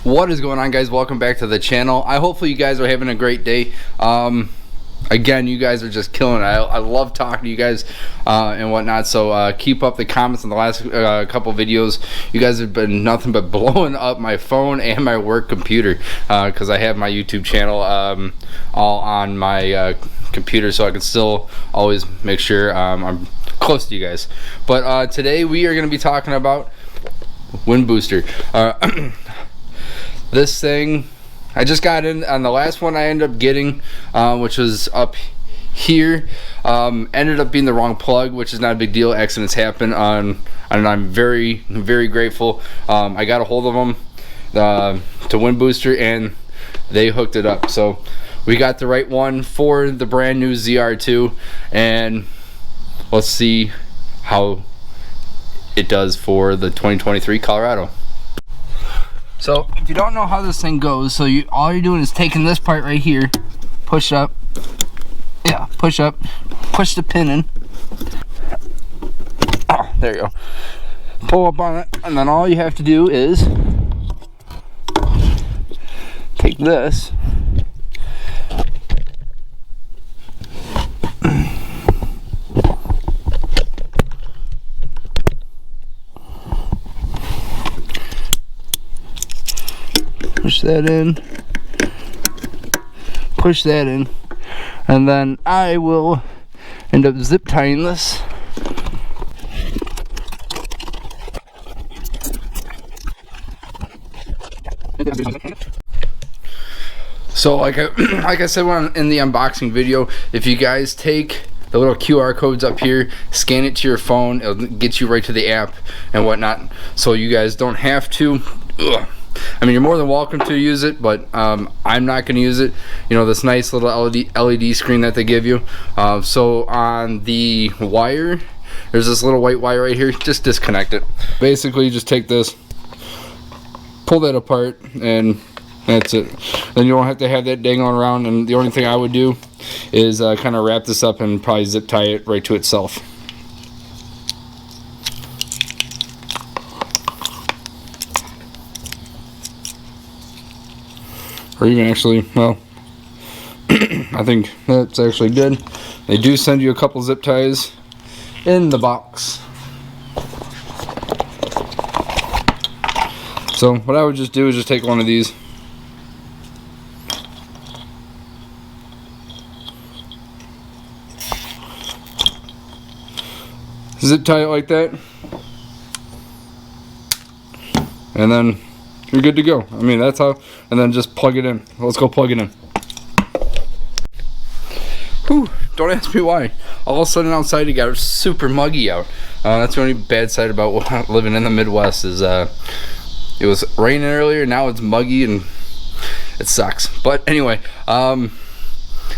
What is going on, guys? Welcome back to the channel. Hopefully you guys are having a great day. Again, you guys are just killing it. I love talking to you guys and whatnot, so keep up the comments in the last couple videos. You guys have been nothing but blowing up my phone and my work computer because I have my YouTube channel all on my computer, so I can still always make sure I'm close to you guys. But today we are going to be talking about wind booster. This thing, I just got in on the last one I ended up getting, which was up here. Ended up being the wrong plug, which is not a big deal. Accidents happen, and I'm very, very grateful. I got a hold of them to Wind Booster, and they hooked it up. So we got the right one for the brand new ZR2, and let's see how it does for the 2023 Colorado. So if you don't know how this thing goes, so all you're doing is taking this part right here, push up, push the pin in. Oh, there you go. Pull up on it, and then all you have to do is take this, push that in, push that in, and then I will end up zip tying this. So like I said in the unboxing video, if you guys take the little QR codes up here, scan it to your phone, it'll get you right to the app and whatnot, so you guys don't have to. I mean, you're more than welcome to use it, but I'm not going to use it. You know, this nice little LED screen that they give you. So on the wire, there's this little white wire right here. Just disconnect it. Basically, you just take this, pull that apart, and that's it. Then you don't have to have that dangling around. And the only thing I would do is kind of wrap this up and probably zip tie it right to itself. Or even actually, well, I think that's actually good. They do send you a couple zip ties in the box. So what I would just do is just take one of these, zip tie it like that, and then you're good to go. I mean, that's how, and then just plug it in. Let's go plug it in. Whew, don't ask me why. All of a sudden outside it got super muggy out. That's the only bad side about living in the Midwest is it was raining earlier, now it's muggy and it sucks. But anyway,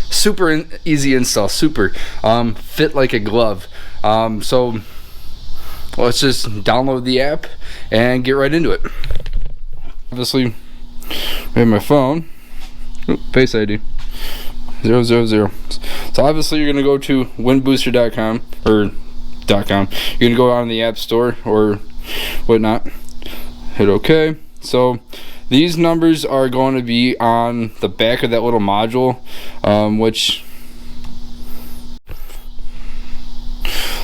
super easy install, super fit like a glove. So let's just download the app and get right into it. Obviously, I have my phone. Ooh, Face ID 000. So obviously, you're gonna go to windbooster.com or .com. You're gonna go on the App Store or whatnot. Hit OK. So these numbers are going to be on the back of that little module, which.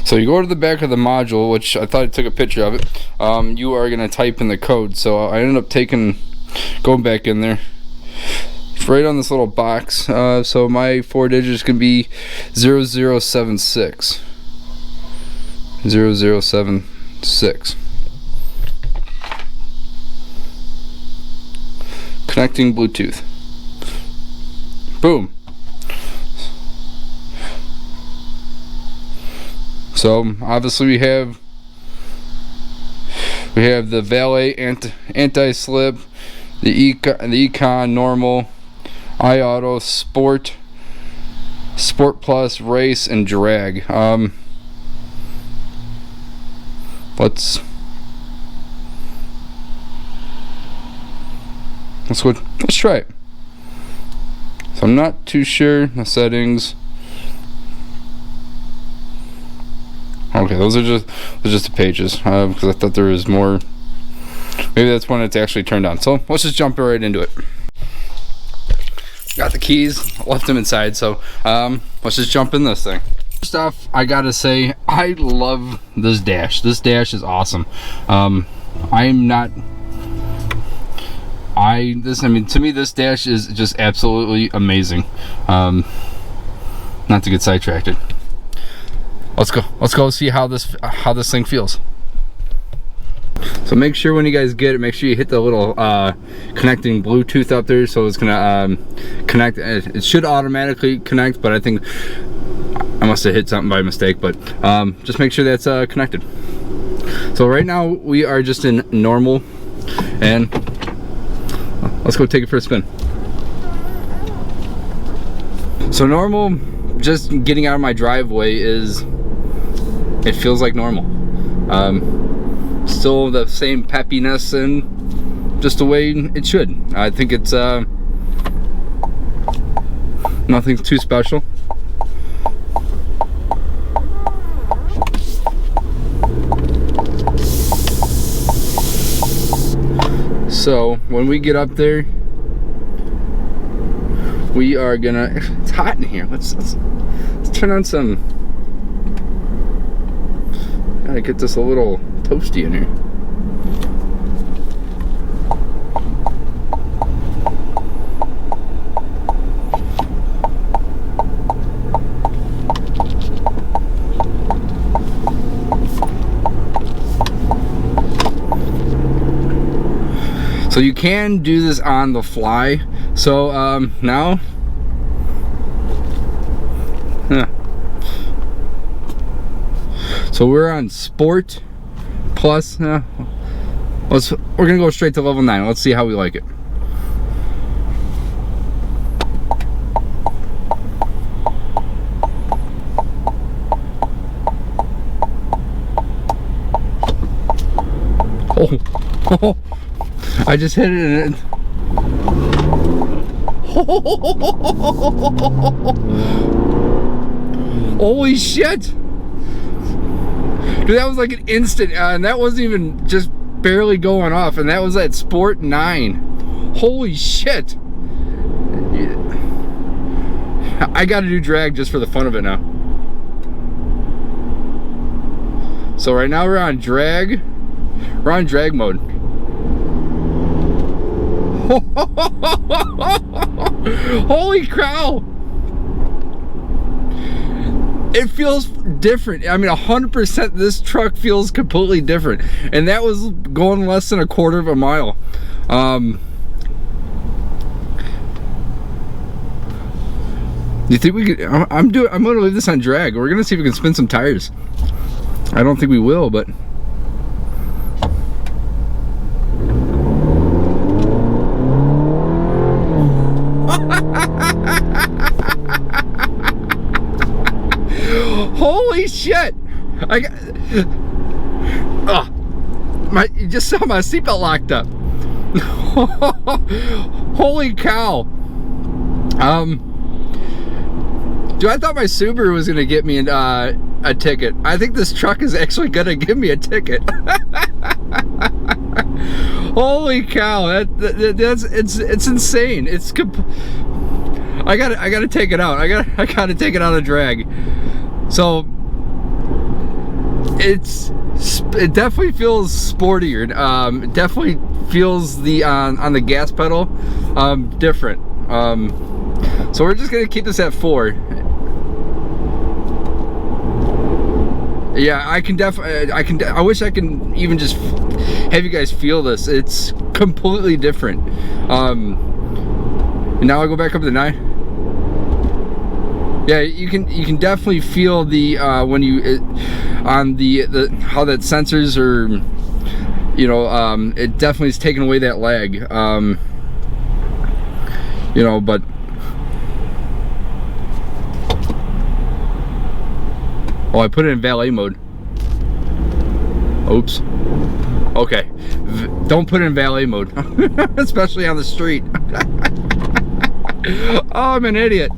So you go to the back of the module, which I thought I took a picture of it. You are going to type in the code. So I ended up going back in there. It's right on this little box. So my 4 digits can be 0076. 0076. Connecting Bluetooth. Boom. So obviously we have the Valet anti-slip, the Econ normal, iAuto, Sport Plus, Race, and Drag. Let's try it. So I'm not too sure the settings. Okay, those are just the pages because I thought there was more. Maybe that's when it's actually turned on. So let's just jump right into it. Got the keys, left them inside, so let's just jump in this thing. First off, I gotta say, I love this dash. This dash is awesome. I mean, to me, this dash is just absolutely amazing. Not to get sidetracked. Let's go see how this thing feels. So make sure when you guys get it, make sure you hit the little connecting Bluetooth up there, so it's gonna connect. It should automatically connect, but I think I must have hit something by mistake. But just make sure that's connected. So right now we are just in normal, and let's go take it for a spin. So normal, just getting out of my driveway it feels like normal. Still the same peppiness and just the way it should. I think it's nothing too special. So when we get up there, we are gonna, it's hot in here. Let's turn on some, gotta get this a little toasty in here. So you can do this on the fly. So now, so we're on Sport Plus. We're gonna go straight to level 9. Let's see how we like it. Oh, I just hit it and it... Holy shit! Dude, that was like an instant, and that wasn't even just barely going off, and that was at Sport 9. Holy shit! I gotta do drag just for the fun of it now. So right now we're on drag. We're on drag mode. Holy cow! It feels different. I mean, 100% this truck feels completely different. And that was going less than a quarter of a mile. You think we could, I'm gonna leave this on drag. We're gonna see if we can spin some tires. I don't think we will, but holy shit! I got, you just saw my seatbelt locked up. Holy cow! Dude, I thought my Subaru was gonna get me a ticket. I think this truck is actually gonna give me a ticket. Holy cow! It's insane. It's I gotta take it out. I gotta take it out of drag. So it definitely feels sportier. It definitely feels the on the gas pedal different. So we're just gonna keep this at 4. Yeah, I can definitely. I wish I can even just have you guys feel this. It's completely different. And now I go back up to 9. Yeah, you can definitely feel the when you on the how that sensors are, you know, it definitely is taking away that lag. You know, but oh, I put it in valet mode. Oops. Okay, don't put it in valet mode, especially on the street. Oh, I'm an idiot.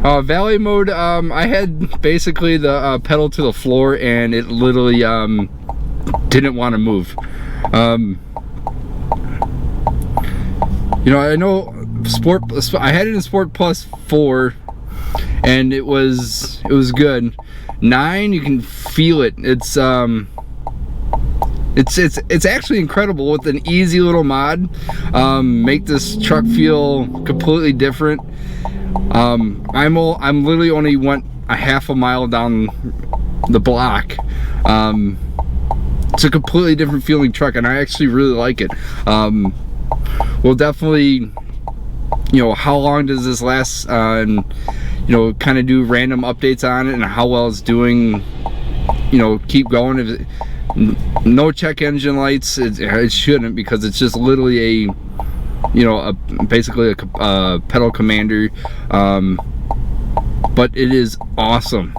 Valet mode, I had basically the pedal to the floor, and it literally didn't want to move. You know, I know I had it in Sport Plus 4 and it was good. 9, you can feel it. It's actually incredible with an easy little mod. Make this truck feel completely different. I'm literally only went a half a mile down the block. It's a completely different feeling truck, and I actually really like it. We'll definitely, you know, how long does this last, and you know, kind of do random updates on it and how well it's doing. You know, keep going. If no check engine lights, it shouldn't, because it's just literally a, you know, basically a pedal commander. But it is awesome.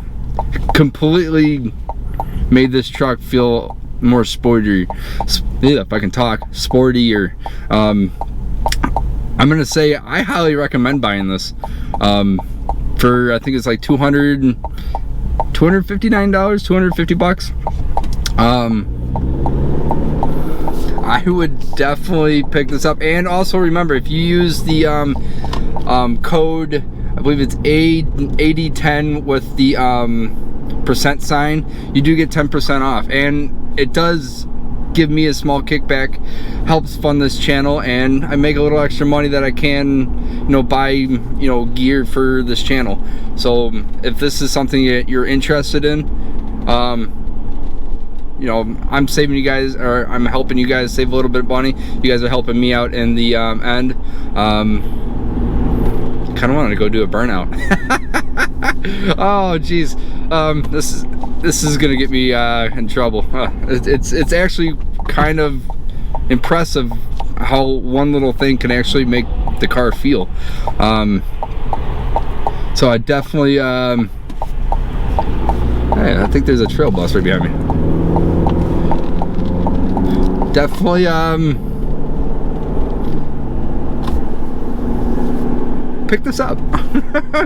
Completely made this truck feel more sporty. Yeah, if I can talk, sportier. I'm gonna say I highly recommend buying this. For I think it's like $259, $250. I would definitely pick this up. And also remember, if you use the code, I believe it's AD10 with the percent sign, you do get 10% off, and it does give me a small kickback, helps fund this channel, and I make a little extra money that I can, you know, buy, you know, gear for this channel. So if this is something that you're interested in, you know, I'm saving you guys, or I'm helping you guys save a little bit of money. You guys are helping me out in the end. Kind of wanted to go do a burnout. Oh geez, this is gonna get me in trouble. It's actually kind of impressive how one little thing can actually make the car feel. So I definitely hey, I think there's a trail bus right behind me. Definitely pick this up.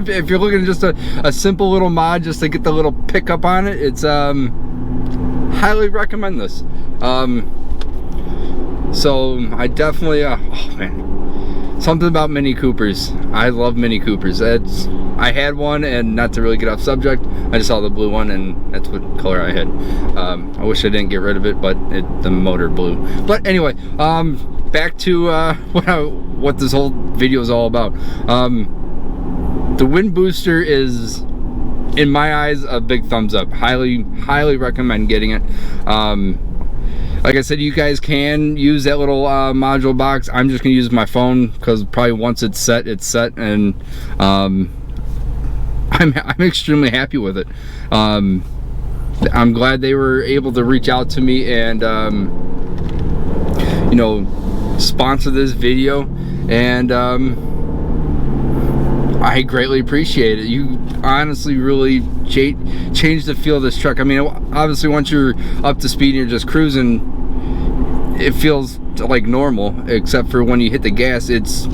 If you're looking at just a simple little mod just to get the little pickup on it, it's highly recommend this. So I definitely oh man, something about Mini Coopers. I love Mini Coopers. I had one, and not to really get off subject, I just saw the blue one and that's what color I had. I wish I didn't get rid of it, but the motor blew. But anyway, back to what this whole video is all about. The wind booster is, in my eyes, a big thumbs up. Highly recommend getting it. Like I said, you guys can use that little module box. I'm just gonna use my phone, because probably once it's set, and I'm extremely happy with it. I'm glad they were able to reach out to me and you know, sponsor this video, and I greatly appreciate it. You honestly really changed the feel of this truck. I mean, obviously once you're up to speed and you're just cruising, it feels like normal, except for when you hit the gas, it's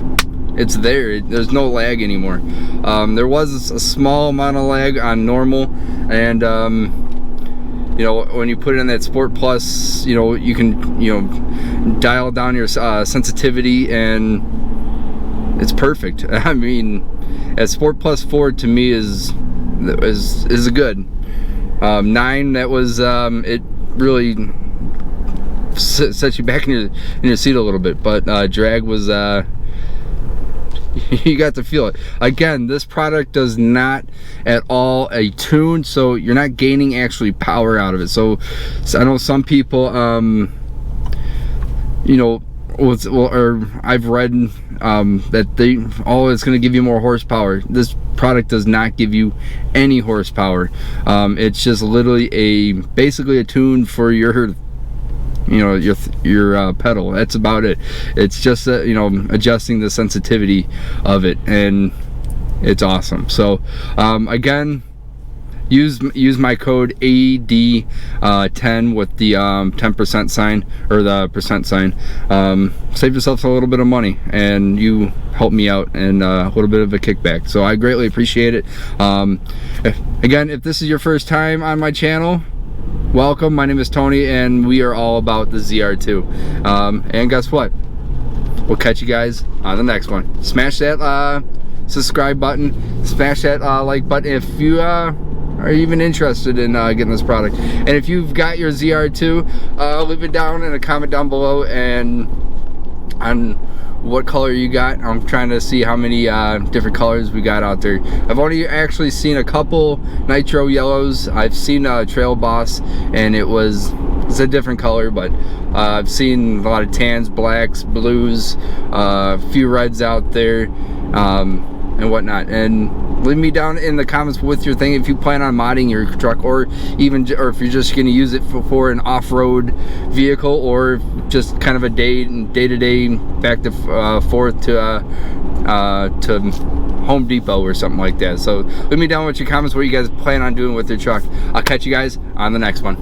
there. There's no lag anymore. There was a small amount of lag on normal, and you know, when you put it in that Sport Plus, you know, you can, you know, dial down your sensitivity, and it's perfect. I mean, a Sport Plus 4 to me is a good. 9, that was it really sets you back in your seat a little bit, but drag was you got to feel it. Again, this product does not at all a tune, so you're not gaining actually power out of it. So I know some people, you know, or I've read that it's going to give you more horsepower. This product does not give you any horsepower. It's just literally basically a tune for your, you know, your pedal. That's about it. It's just you know, adjusting the sensitivity of it, and it's awesome. So again, use my code AD10 with the 10% sign, or the percent sign. Save yourself a little bit of money, and you help me out, and a little bit of a kickback. So I greatly appreciate it. Again, if this is your first time on my channel, Welcome, my name is Tony, and we are all about the ZR2. And guess what? We'll catch you guys on the next one. Smash that subscribe button, smash that like button if you are even interested in getting this product. And if you've got your ZR2, leave it down in a comment down below and on what color you got. I'm trying to see how many different colors we got out there. I've only actually seen a couple nitro yellows. I've seen a Trail Boss, and it's a different color, but I've seen a lot of tans, blacks, blues, a few reds out there, and whatnot. And leave me down in the comments with your thing if you plan on modding your truck, or if you're just going to use it for an off-road vehicle, or just kind of a day-to-day back to forth to Home Depot or something like that. So leave me down with your comments what you guys plan on doing with your truck. I'll catch you guys on the next one.